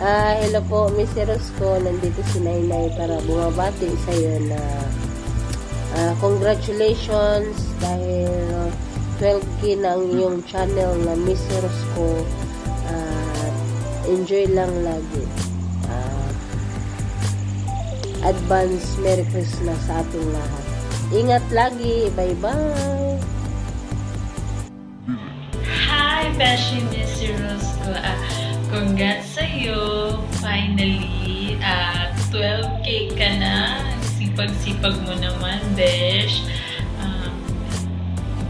Hello po, Miss Rosco. Nandito si Nainay para bumabati sa iyo na congratulations dahil 12K na ang iyong channel na Miss Rosco. Enjoy lang lagi. Advance Merry Christmas sa ating lahat. Ingat lagi. Bye-bye. Hi, Beshi Miss Rosco. Congrats sa'yo. Finally, 12K ka na. Sipag-sipag mo naman, Besh.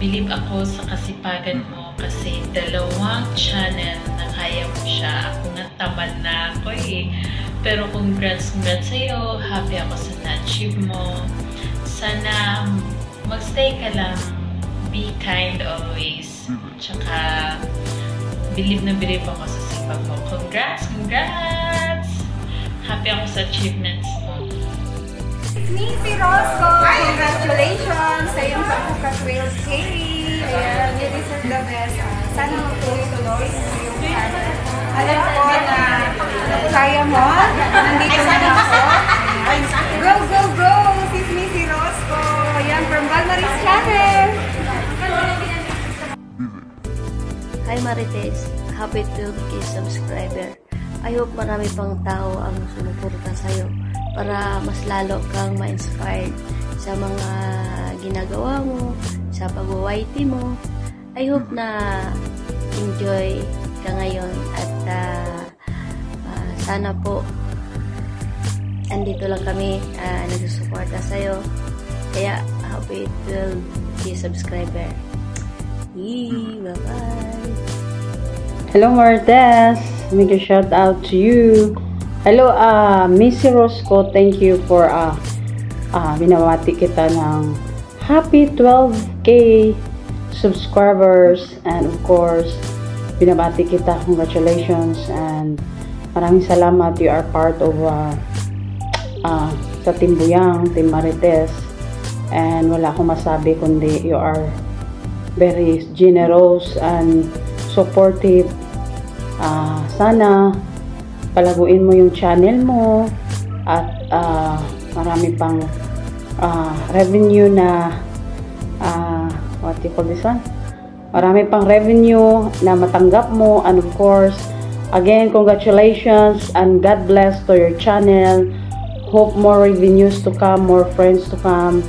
Believe ako sa kasipagan mo kasi 2 channel na kaya mo siya. Ako natamad na ako eh. Pero congrats sa'yo. Happy ako sa na-achieve mo. Sana magstay ka lang. Be kind always. Tsaka believe ako sa sipag mo. Congrats! Happy ako sa achievements mo. It's me, si Rosco. Congratulations sa iyong pagka-12K. Ayan, you deserve the best. Sana tuloy-tuloy sa iyong channel. Alam ko na kaya mo. Nandito na ako. Go! It's me, si Rosco. Ayan, from Valmaris Channel. Hi Marites, happy 12K subscriber. I hope marami pang tao ang sumuporta sa'yo para mas lalo kang ma-inspired sa mga ginagawa mo, sa pag-YT mo. I hope na enjoy ka ngayon at sana po andito lang kami nagsusuporta sa'yo. Kaya happy 12K subscriber. Bye-bye. Hello Marites, make a shout out to you. Hello Miss Rosco, thank you for binawati kita ng happy 12K subscribers, and of course binabati kita, congratulations, and maraming salamat. You are part of sa Team Buyang, Team Marites, and wala akong masabi kundi you are very generous and supportive. Sana palaguin mo yung channel mo at marami pang revenue na what do you call this one? Marami pang revenue na matanggap mo, and of course again congratulations and God bless to your channel. Hope more revenues to come, more friends to come,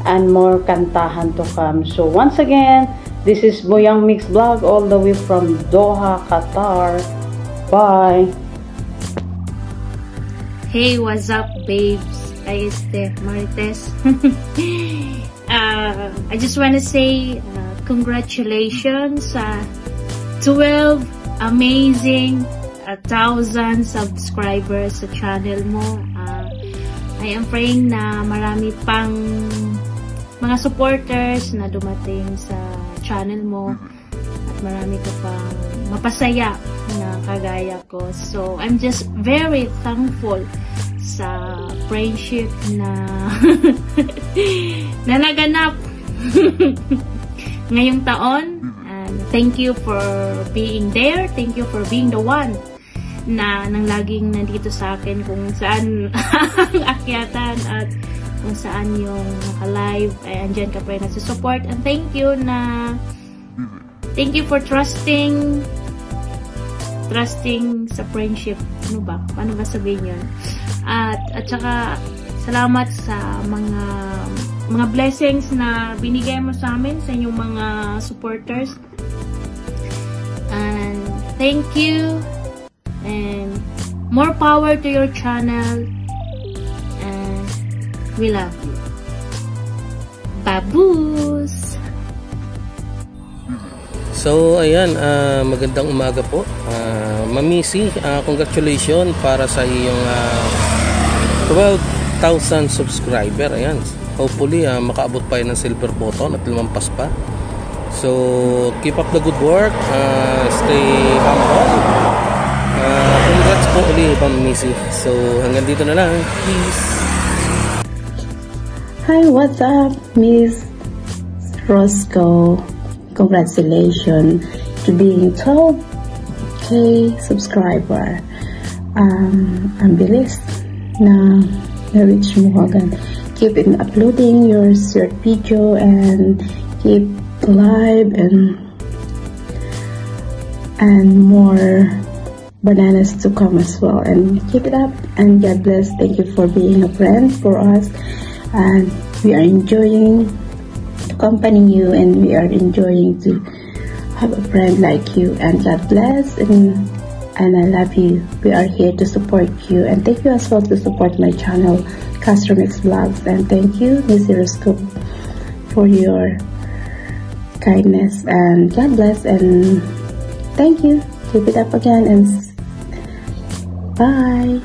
and more kantahan to come. So once again, this is Buyang Mix Vlog all the way from Doha, Qatar. Bye. Hey, what's up babes? I Steph Marites. I just want to say congratulations sa 12 amazing 1,000 subscribers sa channel mo. I am praying na marami pang mga supporters na dumating sa channel mo at marami ka pang mapasaya na kagaya ko. So, I'm just very thankful sa friendship na na naganap ngayong taon. And thank you for being there. Thank you for being the one na nang laging nandito sa akin kung saan ang akyatan at kung saan yung naka-live ay andyan ka pa rin nagsusupport. And thank you for trusting sa friendship. Ano ba? Paano ba sabihin yun? At saka salamat sa mga blessings na binigay mo sa amin, sa inyong mga supporters. And thank you. And more power to your channel. And we love you. Baboos! So, ayan, magandang umaga po. Mamisi, congratulations para sa iyong 12,000 subscriber. Ayan, hopefully, makaabot pa yun ng silver button at lumampas pa. So, keep up the good work. Stay humble. Congrats po ulit, Mamisi. So, hanggang dito na lang. Peace! Hi, what's up, Miss Rosco? Congratulations to being 12K subscriber. ang bilis na na-reach mo agad. Keep uploading your video and keep live and more bananas to come as well, and keep it up, and God bless. Thank you for being a friend for us, and we are enjoying to accompany you, and we are enjoying to have a friend like you, and God bless, and I love you. We are here to support you, and thank you as well to support my channel, Castromix Vlogs, and thank you, Miss Roscoe, for your kindness, and God bless, and thank you. Keep it up again, and bye.